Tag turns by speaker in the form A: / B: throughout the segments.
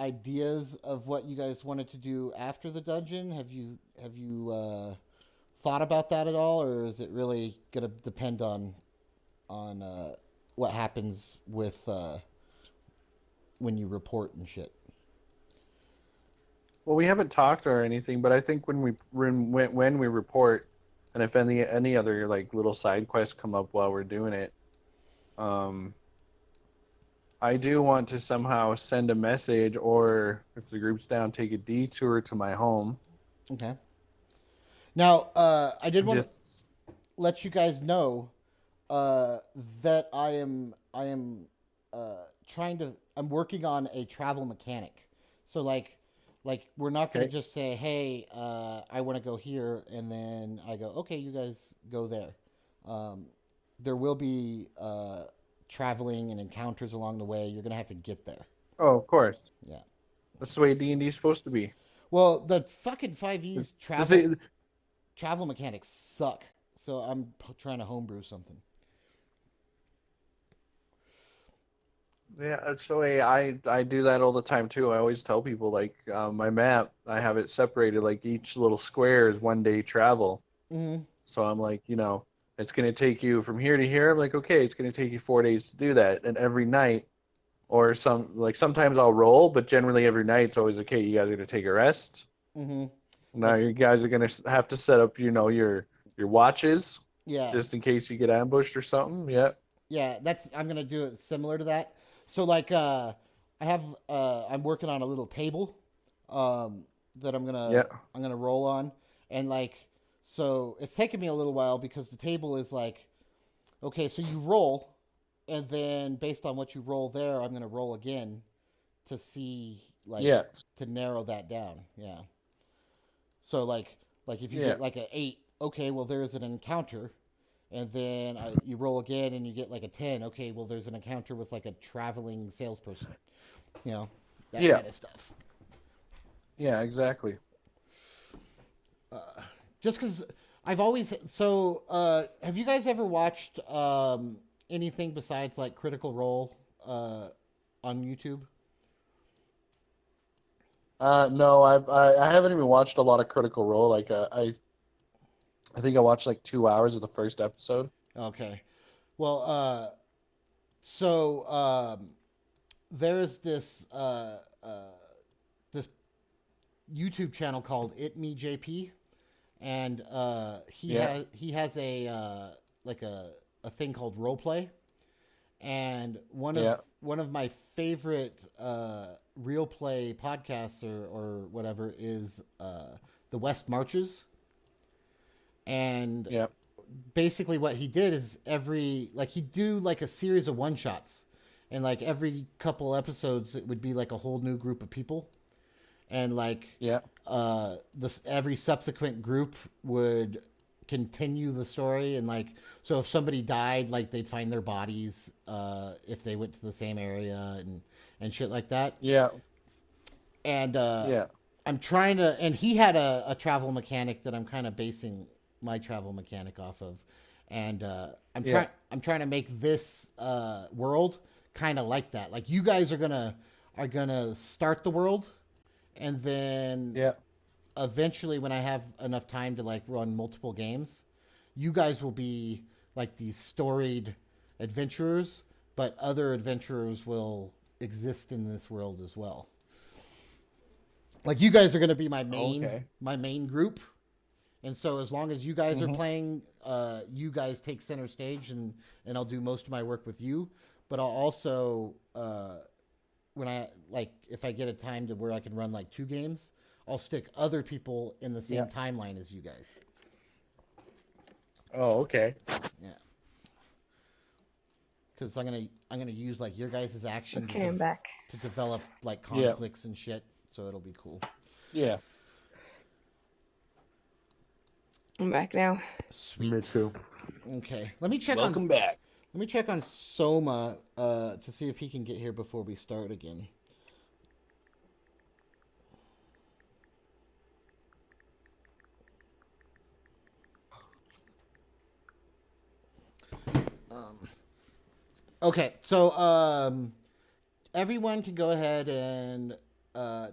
A: ideas of what you guys wanted to do after the dungeon? Have you thought about that at all, or is it really gonna depend on what happens with when you report and shit?
B: Well, we haven't talked or anything, but I think when we report, and if any other like little side quests come up while we're doing it, um, I do want to somehow send a message, or if the group's down, take a detour to my home.
A: Okay. Now, I did want to
B: Just
A: let you guys know uh, that I am trying to I'm working on a travel mechanic. So like we're not gonna
B: okay.
A: just say, hey, I want to go here, and then I go, okay, you guys go there. Um, there will be traveling and encounters along the way. You're gonna have to get there.
B: Oh, of course.
A: Yeah.
B: That's the way D&D is supposed to be.
A: Well, the fucking 5e's
B: This is,
A: travel mechanics suck. So I'm trying to homebrew something.
B: yeah, that's the way I do that all the time too. I always tell people like my map, I have it separated like each little square is 1 day travel.
A: Hmm.
B: So I'm like, it's going to take you from here to here. I'm like, okay, it's going to take you 4 days to do that. And every night, or sometimes I'll roll, but generally every night it's always okay. You guys are going to take a rest.
A: Hmm.
B: Now
A: Like,
B: you guys are going to have to set up, your watches
A: yeah.
B: just in case you get ambushed or something. Yeah,
A: Yeah, that's I'm gonna do it similar to that. So like I have I'm working on a little table that
B: yeah,
A: I'm gonna roll on, and like so it's taken me a little while because the table is like, okay, so you roll, and then based on what you roll there, I'm gonna roll again to see like
B: yeah,
A: to narrow that down. Yeah. So like if you
B: yeah,
A: get like a 8, okay, well there's an encounter, and then you roll again and you get like a 10. Okay, well there's an encounter with like a traveling salesperson. You know, that
B: yeah,
A: kind of stuff.
B: yeah, exactly.
A: Just because I've always have you guys ever watched anything besides like Critical Role on YouTube?
B: No, I haven't even watched a lot of Critical Role. Like I think I watched like 2 hours of the first episode.
A: Okay, well so there's this YouTube channel called It Me JP, and
B: Yeah,
A: he has a like a thing called role play, and
B: yeah,
A: one of my favorite real play podcasts or whatever is the West Marches, and
B: yeah,
A: basically what he did is every like he'd do like a series of one shots, and like every couple episodes it would be like a whole new group of people, and like
B: yeah,
A: this every subsequent group would continue the story, and like so if somebody died, like they'd find their bodies if they went to the same area and shit like that.
B: yeah,
A: And
B: yeah.
A: I'm trying to, and he had a travel mechanic that I'm kind of basing my travel mechanic off of, and
B: Yeah.
A: I'm trying to make this world kind of like that. Like you guys are gonna start the world, and then
B: Yeah.
A: eventually when I have enough time to like run multiple games, you guys will be like these storied adventurers, but other adventurers will exist in this world as well. Like you guys are going to be
B: Okay.
A: my main group, and so as long as you guys are
B: Hmm.
A: playing, you guys take center stage, and I'll do most of my work with you. But I'll also when I like if I get a time to where I can run like 2 games, I'll stick other people in the
B: Yeah.
A: same timeline as you guys.
B: Oh, okay.
A: Yeah, because I'm gonna use like your guys' action
C: Okay, I'm back.
A: to develop like
B: Yeah.
A: conflicts and shit. So it'll be cool.
B: Yeah.
C: I'm back now.
B: Me
A: Sweet.
B: too.
A: Okay,
B: Welcome back.
A: let me check on Soma to see if he can get here before we start again. Okay, so everyone can go ahead and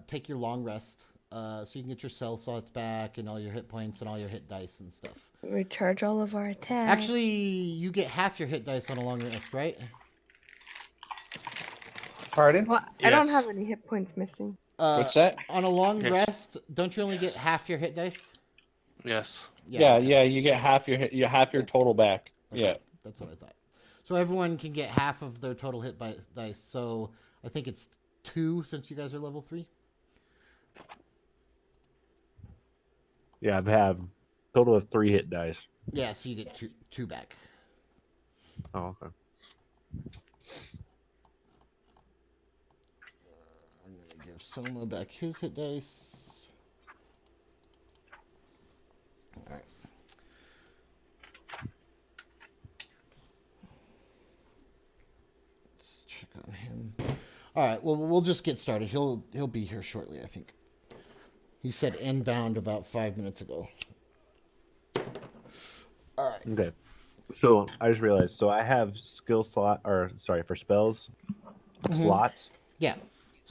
A: take your long rest, so you can get your cell slots back and all your hit points and all your hit dice and stuff.
C: Recharge all of our attacks.
A: Actually, you get half your hit dice on a long rest, right?
B: Pardon?
C: Well, I don't
D: Yes.
C: have any hit points missing.
B: What's that?
A: On a long
D: Yes.
A: rest, don't you only get half your hit dice?
D: Yes.
B: Yeah,
A: okay.
B: you get half your total back.
A: Okay,
B: Yeah.
A: that's what I thought. So everyone can get half of their total hit by dice. So I think it's 2 since you guys are level 3.
E: Yeah, I've had total of 3 hit dice.
A: Yeah, so you get two back.
E: Oh, okay.
A: I'm gonna give Soma back his hit dice. All right. Let's check on him. All right. Well, we'll just get started. He'll be here shortly, I think. He said inbound about 5 minutes ago. All right.
E: Okay. So I just realized. So I have skill slot, or sorry, for spells slots.
A: Yeah.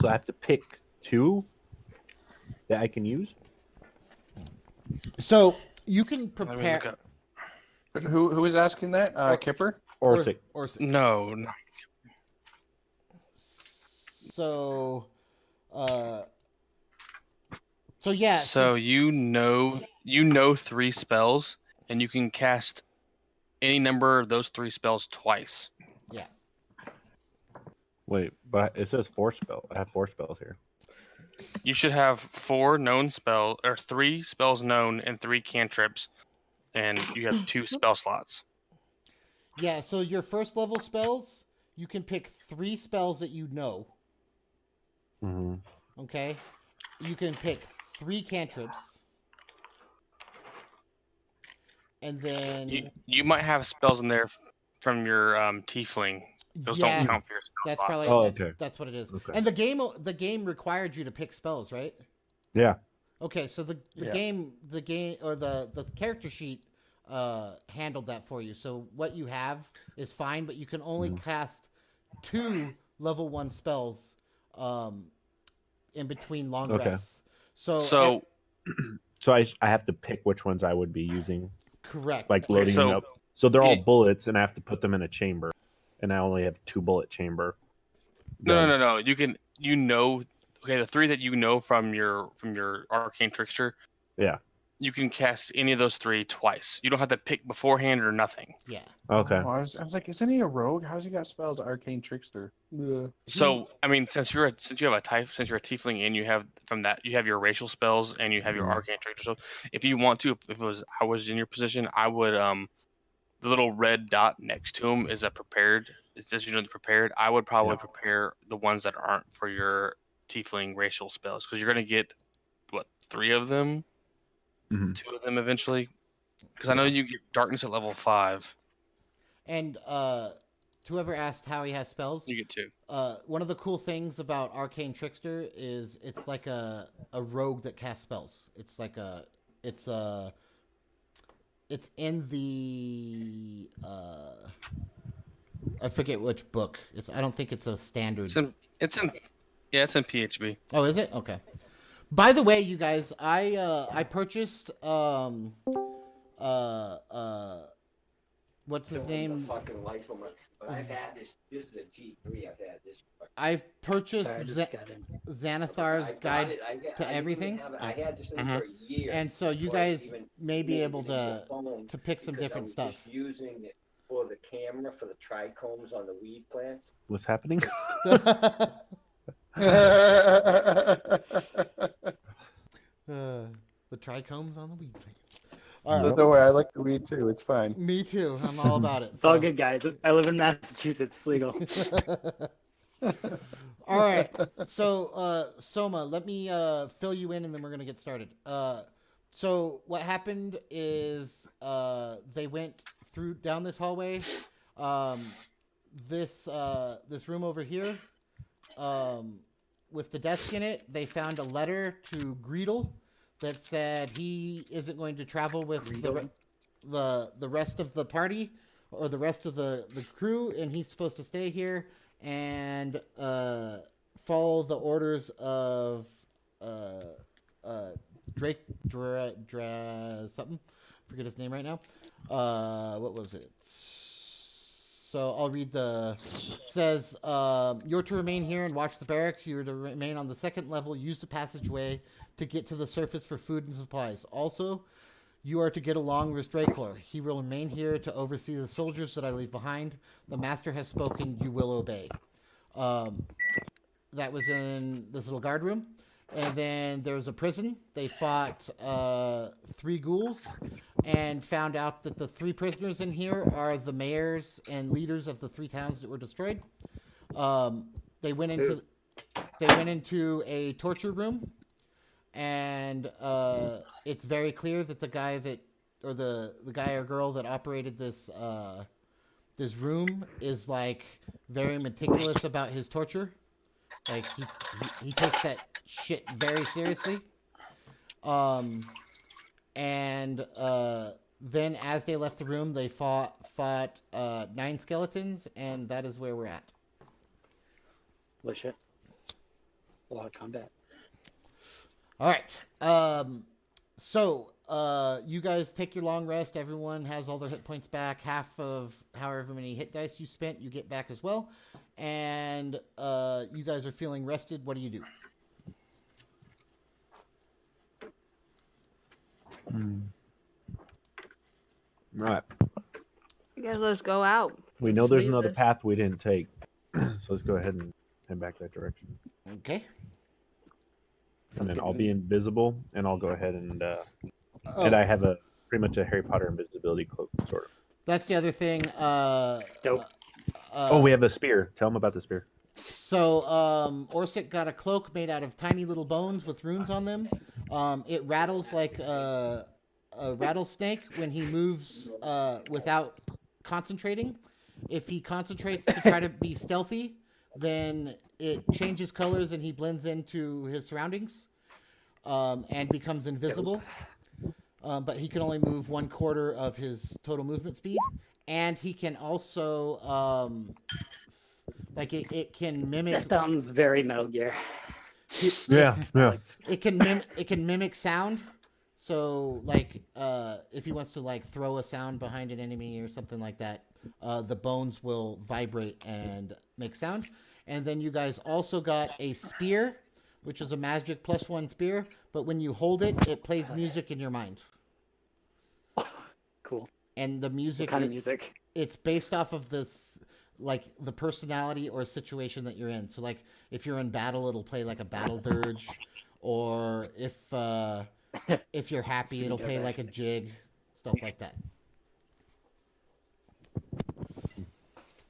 E: So I have to pick 2 that I can use.
A: So you can
D: Let me
A: prepare.
D: look up.
B: Who is asking that? Kipper?
E: Or six.
D: No.
A: So, so yeah.
D: So you know 3 spells, and you can cast any number of those 3 spells twice.
A: Yeah.
E: Wait, but it says 4 spell. I have 4 spells here.
D: You should have 4 known spell or 3 spells known and 3 cantrips, and you have 2 spell slots.
A: Yeah. So your first level spells, you can pick 3 spells that you know.
E: Mm-hmm.
A: Okay. You can pick 3 cantrips. And then
D: You might have spells in there from your tiefling. Those don't count for your spell
A: that's
D: slots.
A: probably
E: Oh,
A: that's,
E: okay.
A: that's what it is.
E: Okay.
A: And the game required you to pick spells, right?
E: Yeah.
A: Okay, so the
B: Yeah.
A: game or the character sheet handled that for you. So what you have is fine, but you can only cast 2 level 1 spells in between long
E: Okay.
A: rests. So
D: So
E: So I have to pick which ones I would be using,
A: correct.
E: like loading
D: so-
E: them up. So they're all
D: you-
E: bullets, and I have to put them in a chamber, and I only have 2 bullet chamber.
D: no. You can okay, the 3 that you know from your arcane trickster.
E: Yeah.
D: You can cast any of those 3 twice. You don't have to pick beforehand or nothing.
A: Yeah.
E: Okay.
B: Oh, I was like, isn't he a rogue? How's he got spells? Arcane trickster. Ugh.
D: So I mean, since you're a tiefling and you have your racial spells and you have your
E: Mhm.
D: arcane trickster. So if you want to, if I was in your position, I would the little red dot next to him is a prepared. It says prepared. I would probably prepare the ones that aren't for your tiefling racial spells because you're gonna get 3 of them,
E: Mhm.
D: 2 of them eventually. Because I know you get darkness at level 5.
A: And whoever asked how he has spells,
D: You get 2.
A: one of the cool things about Arcane Trickster is it's like a rogue that casts spells. It's like it's in the I forget which book. I don't think it's a standard.
D: It's in PHB.
A: Oh, is it? Okay. By the way, you guys, I purchased what's his name?
F: Fucking life of my, but I've had this. This is a G3. I've had this.
A: I've purchased
F: Sorry, I just got in.
A: Xanathar's
F: I got
A: Guide
F: it.
A: to Everything.
F: I had this thing for a year.
A: And so you
F: before I
A: guys
F: even
A: may be
F: made
A: able
F: it into
A: to
F: the phone
A: pick some
F: because
A: different
F: I was
A: stuff.
F: just using it for the camera for the trichomes on the weed plants.
E: What's happening?
A: The trichomes on the weed plants. All right.
B: No way, I like the weed too. It's fine.
A: Me too. I'm all about it.
G: It's all good, guys. I live in Massachusetts. It's legal.
A: All right. So, Soma, let me fill you in, and then we're gonna get started. So what happened is they went down this hallway, this room over here, with the desk in it. They found a letter to Greedle that said he isn't going to travel with the rest of the party or the rest of the crew, and he's supposed to stay here and follow the orders of Drake something. Forget his name right now. What was it? So I'll read the. Says you're to remain here and watch the barracks. You're to remain on the second level. Use the passageway to get to the surface for food and supplies. Also, you are to get along with Dracor. He will remain here to oversee the soldiers that I leave behind. The master has spoken. You will obey. That was in this little guard room. And then there's a prison. They fought 3 ghouls and found out that the 3 prisoners in here are the mayors and leaders of the 3 towns that were destroyed. They went into a torture room, and it's very clear that the guy that, or the guy or girl that operated this this room is like very meticulous about his torture. Like he takes that shit very seriously. And then as they left the room, they fought 9 skeletons, and that is where we're at.
G: Holy shit. A lot of combat.
A: All right. So you guys take your long rest. Everyone has all their hit points back. Half of however many hit dice you spent, you get back as well. And you guys are feeling rested. What do you do?
E: All right.
C: I guess let's go out.
E: We know there's
C: Leave
E: another
C: this.
E: path we didn't take, so let's go ahead and head back that direction.
A: Okay.
E: And then
G: good
E: I'll
G: to
E: be
G: me.
E: invisible, and I'll go ahead and
A: Oh,
E: and I have a pretty much a Harry Potter invisibility cloak, sort of.
A: that's the other thing.
G: Dope.
E: Oh, we have a spear. Tell them about the spear.
A: So Orsic got a cloak made out of tiny little bones with runes on them. It rattles like a rattlesnake when he moves without concentrating. If he concentrates to try to be stealthy, then it changes colors and he blends into his surroundings and becomes invisible. But he can only move 1/4 of his total movement speed, and he can also like it can mimic.
G: That sounds very Metal Gear.
E: Yeah.
A: It can mimic sound. So like if he wants to like throw a sound behind an enemy or something like that, the bones will vibrate and make sound. And then you guys also got a spear, which is a magic +1 spear, but when you hold it, it plays music in your mind.
G: Cool.
A: And the
G: What
A: music
G: kind of music?
A: it's based off of this, like the personality or situation that you're in. So like if you're in battle, it'll play like a battle dirge, or if you're happy, it'll play like a jig, stuff like that.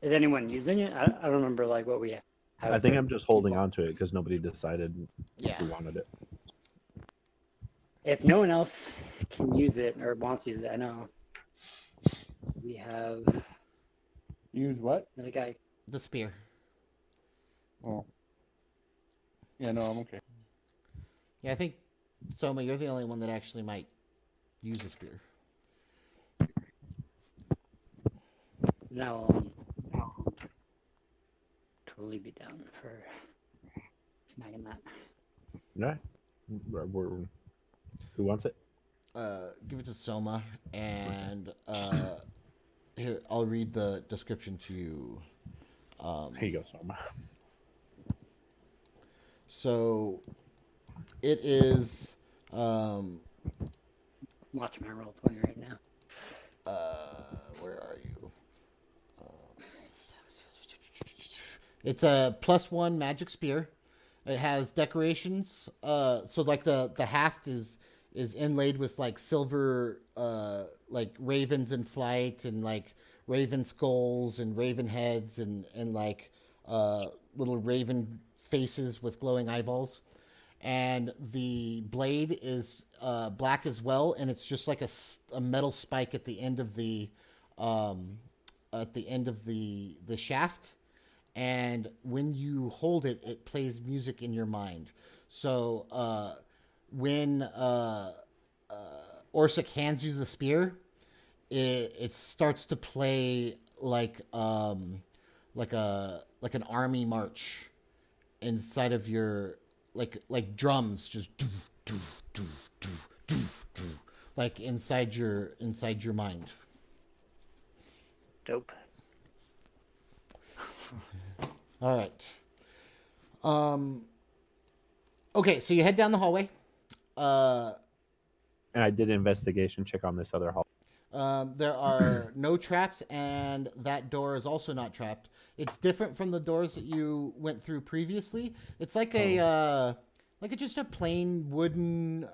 G: Is anyone using it? I don't remember like what we have.
E: I think I'm just holding on to it because nobody decided
A: Yeah.
E: who wanted it.
G: If no one else can use it or wants to use it, I know. We have
B: Use what?
G: another guy.
A: The spear.
B: Oh. Yeah, no, I'm okay.
A: Yeah, I think Soma, you're the only one that actually might use a spear.
G: Now, totally be down for snagging that.
E: All right. Who wants it?
A: Give it to Soma, and here I'll read the description to you.
E: Here you go, Soma.
A: So it is
G: Watch my roll 20 right now.
A: where are you? It's a +1 magic spear. It has decorations. So like the haft is inlaid with like silver, like ravens in flight, and like raven skulls and raven heads, and like little raven faces with glowing eyeballs. And the blade is black as well, and it's just like a metal spike at the end of the shaft. And when you hold it, it plays music in your mind. So when Orsic hands you the spear, it starts to play like an army march, inside of your like drums, just like inside your mind.
G: Dope.
A: All right. Okay, so you head down the hallway.
E: And I did an investigation check on this other hall.
A: There are no traps, and that door is also not trapped. It's different from the doors that you went through previously. It's like just a plain wooden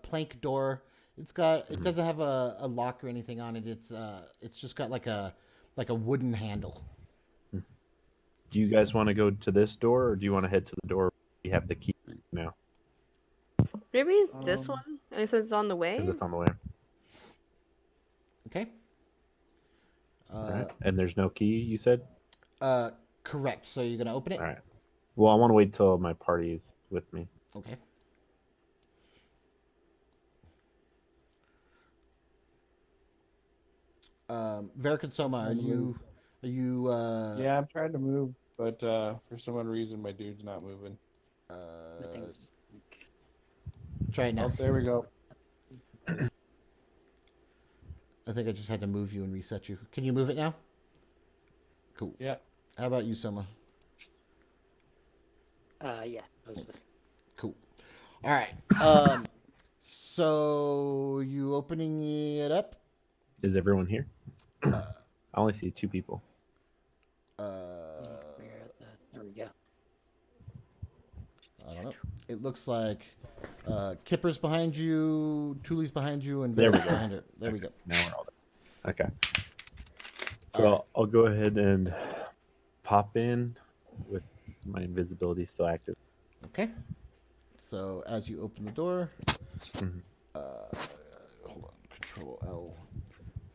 A: plank door. It doesn't have a lock or anything on it. It's just got like a wooden handle.
E: Do you guys want to go to this door, or do you want to head to the door? We have the key now,
C: Maybe this one, since it's on the way.
E: since it's on the way.
A: Okay.
E: All right. And there's no key, you said?
A: Correct. So you're gonna open it.
E: All right. Well, I want to wait till my party is with me.
A: Okay. Varric and Soma, are you?
B: Yeah, I'm trying to move, but for some odd reason my dude's not moving.
G: I think it's just like,
A: Try it now.
B: Oh, there we go.
A: I think I just had to move you and reset you. Can you move it now? Cool.
B: Yeah.
A: How about you, Soma?
G: yeah, I was just
A: Cool. All right. So you opening it up?
E: Is everyone here? I only see 2 people.
G: there we go.
A: I don't know. It looks like Kipper's behind you, Thule's behind you, and
E: There we
A: Varric's
E: go.
A: behind her. There we go.
E: Now we're all there. Okay. So I'll go ahead and pop in with my invisibility still active.
A: Okay. So as you open the door,
E: Mhm.
A: hold on, Control L.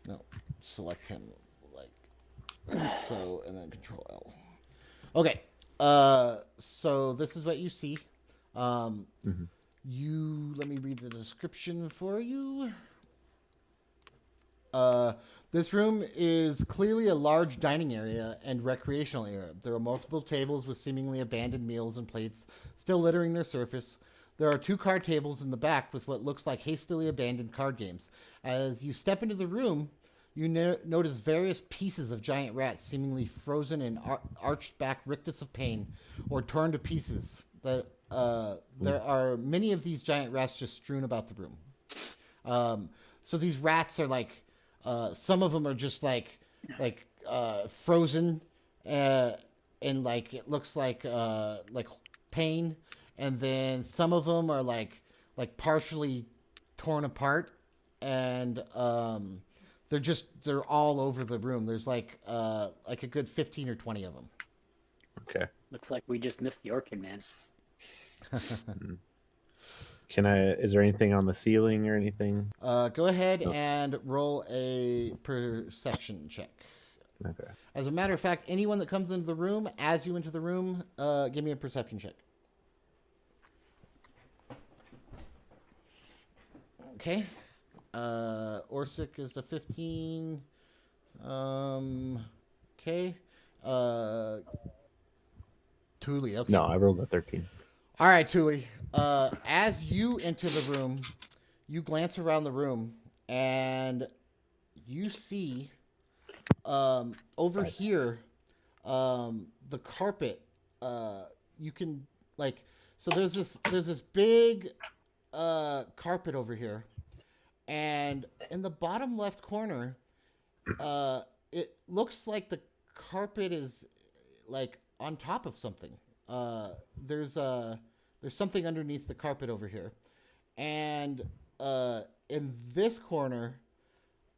A: No, select him like so, and then Control L. Okay. So this is what you see.
E: Mhm.
A: Let me read the description for you. This room is clearly a large dining area and recreational area. There are multiple tables with seemingly abandoned meals and plates still littering their surface. There are 2 card tables in the back with what looks like hastily abandoned card games. As you step into the room, you notice various pieces of giant rats seemingly frozen in arched back rictus of pain or torn to pieces. There are many of these giant rats just strewn about the room. So these rats are like, some of them are just like frozen, and like it looks like pain, and then some of them are like partially torn apart, and they're all over the room. There's like a good 15 or 20 of them.
E: Okay.
G: Looks like we just missed the Orchid Man.
E: Is there anything on the ceiling or anything?
A: Go ahead and roll a perception check.
E: Okay.
A: As a matter of fact, anyone that comes into the room, as you enter the room, give me a perception check. Okay. Orsic is the 15. Okay. Thule, okay.
E: No, I rolled a 13.
A: All right, Thule. As you enter the room, you glance around the room, and you see over here the carpet. You can so there's this big carpet over here, and in the bottom left corner, it looks like the carpet is like on top of something. There's something underneath the carpet over here, and in this corner,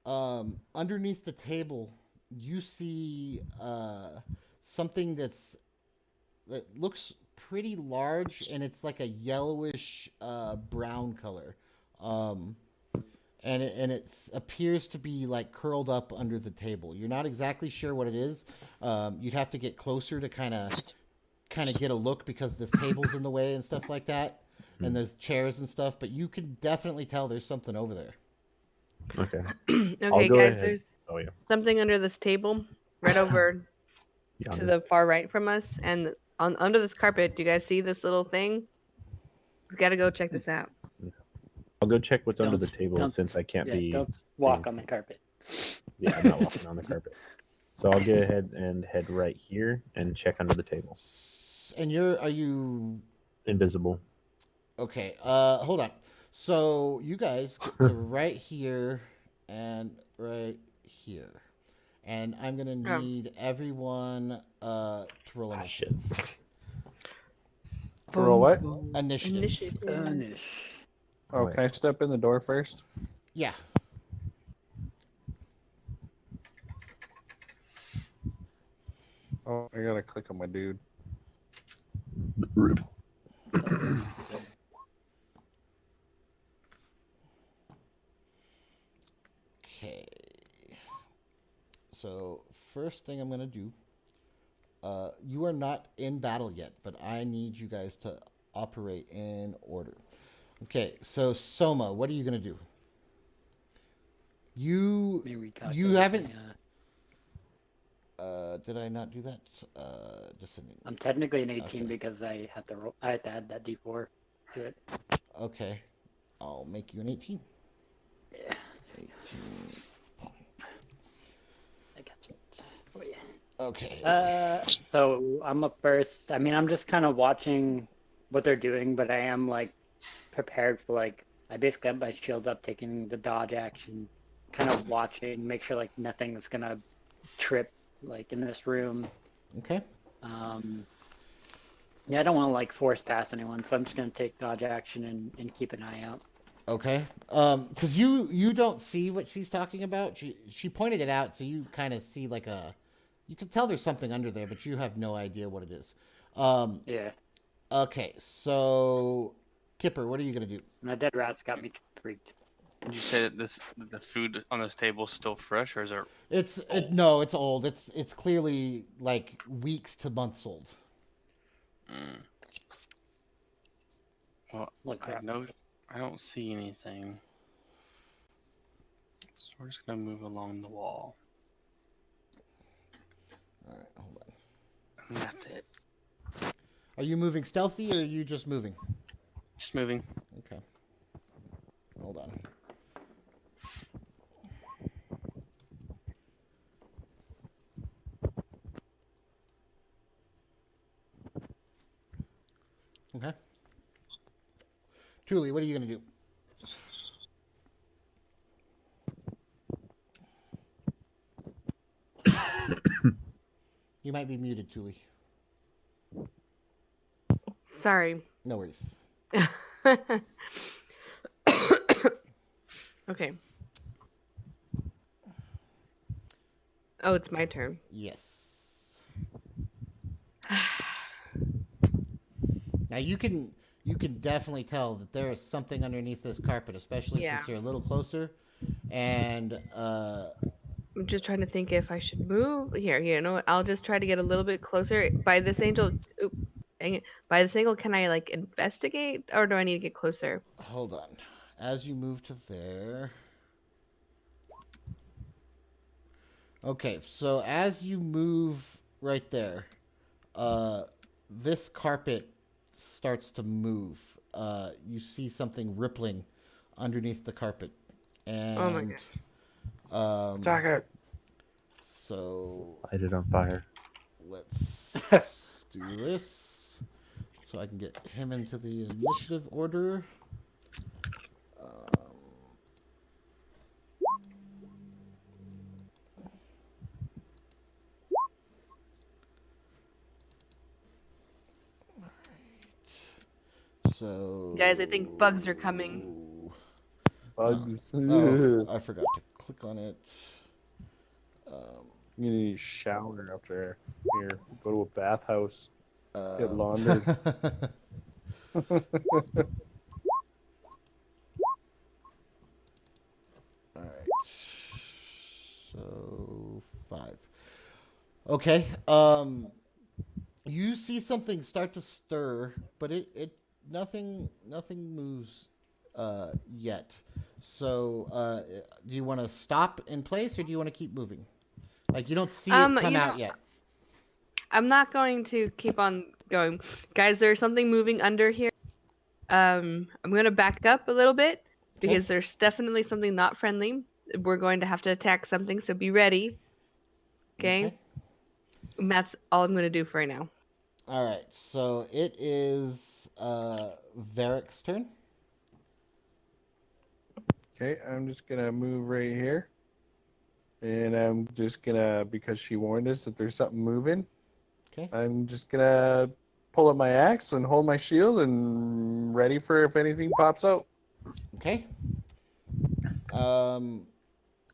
A: underneath the table, you see something that looks pretty large, and it's like a yellowish brown color, and it appears to be like curled up under the table. You're not exactly sure what it is. You'd have to get closer to kind of get a look, because this table's in the way and stuff like that, and there's chairs and stuff, but you can definitely tell there's something over there.
E: Okay.
C: Okay,
E: go
C: guys,
E: ahead.
C: there's
E: Oh yeah.
C: something under this table right over to
E: Yonder.
C: the far right from us, and on under this carpet. Do you guys see this little thing? We gotta go check this out.
E: I'll go check what's under the
G: Don't-
E: table
G: don't-
E: since I can't
G: yeah,
E: be.
G: Don't walk
E: seen.
G: on the carpet.
E: Yeah, I'm not walking on the carpet. So I'll go ahead and head right here and check under the table.
A: And are you
E: Invisible.
A: okay? Hold on. So you guys get to right here and right here, and I'm gonna need everyone to roll
E: Ah,
A: initiative.
E: shit.
B: To roll what?
A: Initiative.
B: Oh,
E: Wait.
B: can I step in the door first?
A: Yeah.
B: Oh, I gotta click on my dude.
A: Okay. So first thing I'm gonna do. You are not in battle yet, but I need you guys to operate in order. Okay. So Soma, what are you gonna do? You haven't. Did I not do that? Descending.
G: I'm technically an 18
A: Okay.
G: because I had to roll. I had to add that D4 to it.
A: Okay. I'll make you an 18.
G: Yeah,
A: 18.
G: I got you. Oh yeah.
A: Okay.
G: So I'm up first. I mean, I'm just kind of watching what they're doing, but I am like prepared for like I basically have my shield up, taking the dodge action, kind of watching, make sure like nothing's gonna trip like in this room.
A: Okay.
G: Yeah, I don't want to like force pass anyone, so I'm just gonna take dodge action and keep an eye out.
A: Okay. Because you don't see what she's talking about. She pointed it out, so you kind of see like you can tell there's something under there, but you have no idea what it is.
G: Yeah,
A: Okay. So, Kipper, what are you gonna do?
G: and the dead rats got me freaked.
D: Did you say that the food on this table is still fresh, or is it?
A: No, it's old. It's clearly like weeks to months old.
D: Well,
G: Look,
D: I know I don't see anything, so we're just gonna move along the wall,
A: All right, hold on.
D: and that's it.
A: Are you moving stealthy or are you just moving?
D: Just moving.
A: Okay. Hold on. Okay. Julie, what are you going to do? You might be muted, Julie.
C: Sorry.
A: No worries.
C: Okay. Oh, it's my turn.
A: Yes. Now you can definitely tell that there is something underneath this carpet, especially
C: Yeah.
A: since you're a little closer. And
C: I'm just trying to think if I should move. Here, you know what? I'll just try to get a little bit closer. By this angel, oop, dang it. By this angle, can I like investigate, or do I need to get closer?
A: hold on. As you move to there. Okay, so as you move right there, this carpet starts to move. You see something rippling underneath the carpet, and
C: Oh my God.
B: Attack it.
A: So
E: Light it on fire.
A: let's do this, so I can get him into the initiative order. So
C: Guys, I think bugs are coming.
B: Bugs.
A: Oh, I forgot to click on it.
B: You need to shower after here. Go to a bathhouse.
A: Uh,
B: Get laundered.
A: All right. So 5. Okay. You see something start to stir, but it nothing moves yet. So do you want to stop in place or do you want to keep moving? Like you don't see it come
C: You
A: out
C: know,
A: yet.
C: I'm not going to keep on going. Guys, there's something moving under here. I'm gonna back up a little bit because there's definitely something not friendly. We're going to have to attack something, so be ready. Okay? And that's all I'm gonna do for right now.
A: All right. So it is Varric's turn.
B: Okay, I'm just gonna move right here, and I'm just gonna, because she warned us that there's something moving,
A: Okay.
B: I'm just gonna pull up my axe and hold my shield and ready for if anything pops out.
A: Okay.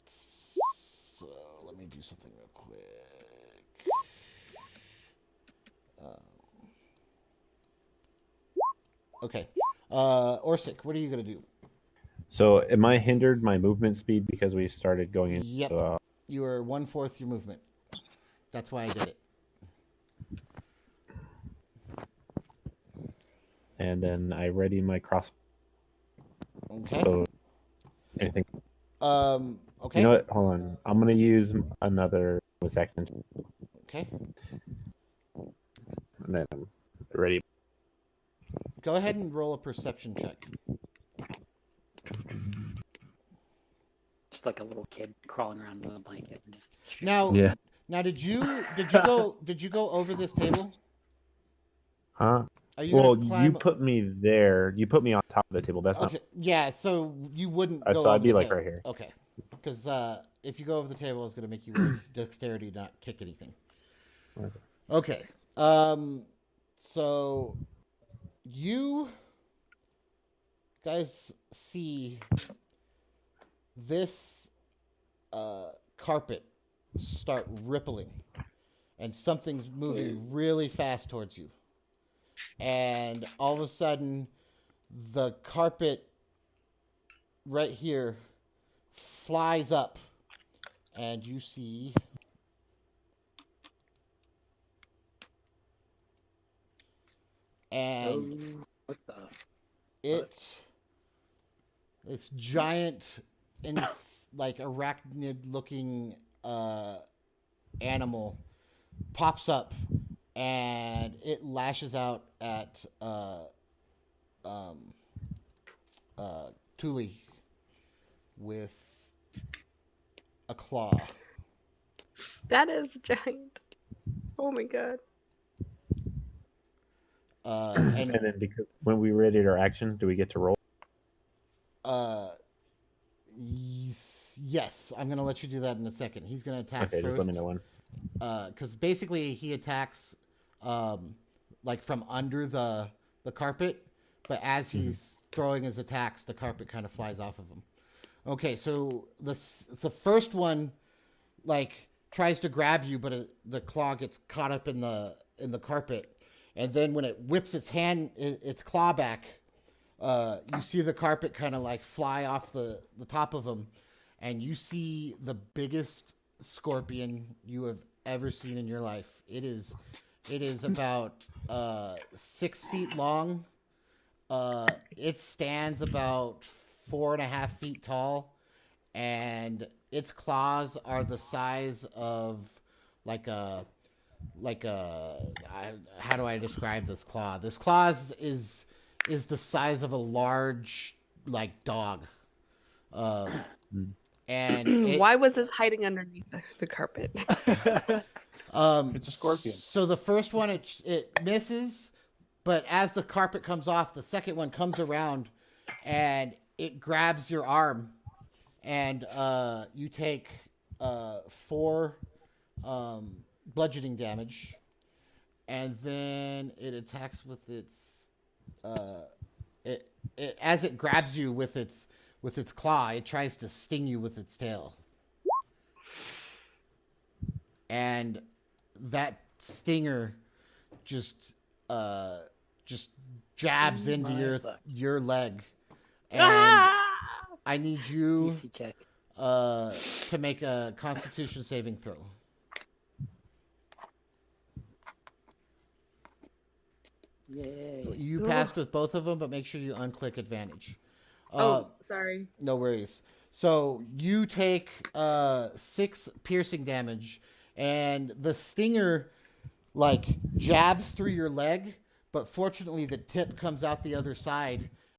A: So let me do something real quick. Okay. Orsic, what are you gonna do?
E: So, am I hindered my movement speed because we started going into?
A: Yep. You are 1/4 your movement. That's why I did it.
E: And then I ready my cross.
A: Okay.
E: So, anything?
A: Okay.
E: You know what? Hold on. I'm gonna use another second,
A: Okay.
E: and then I'm ready.
A: Go ahead and roll a perception check.
G: Just like a little kid crawling around in a blanket and just.
A: Now,
E: Yeah.
A: Now, did you go over this table?
E: Huh?
A: Are you
E: Well,
A: gonna
E: you
A: climb?
E: put me there. You put me on top of the table. That's
A: Okay. Yeah. So you wouldn't
E: not.
A: go
E: So
A: over
E: I'd be
A: the
E: like
A: table.
E: right here.
A: Okay. Because if you go over the table, it's gonna make you roll dexterity, not kick anything.
E: Okay.
A: Okay. So you guys see this carpet start rippling, and something's moving really fast towards you. And all of a sudden, the carpet right here flies up, and you see and
F: What the?
A: this giant like arachnid looking animal pops up, and it lashes out at Thule with a claw.
C: That is giant. Oh my god.
A: And
E: And then because when we ready our action, do we get to roll?
A: yes, I'm gonna let you do that in a second. He's gonna attack
E: Okay,
A: first.
E: just let me know when.
A: Because basically he attacks like from under the carpet, but as he's throwing his attacks, the carpet kind of flies off of him. Okay, so the first one like tries to grab you, but the claw gets caught up in the carpet, and then when it whips its claw back, you see the carpet kind of like fly off the top of him, and you see the biggest scorpion you have ever seen in your life. It is about 6 feet long. It stands about 4.5 feet tall, and its claws are the size of how do I describe this claw? This claw is the size of a large like dog. And
C: Why was this hiding underneath the carpet?
B: It's a scorpion.
A: So the first one it misses, but as the carpet comes off, the second one comes around, and it grabs your arm, and you take 4 bludgeoning damage, and then it attacks with its as it grabs you with its claw, it tries to sting you with its tail, and that stinger just jabs into your leg, and I need you
G: DC check.
A: to make a Constitution saving throw.
G: Yay.
A: You passed with both of them, but make sure you unclick advantage.
C: Oh, sorry.
A: No worries. So you take 6 piercing damage, and the stinger like jabs through your leg, but fortunately the tip comes out the other side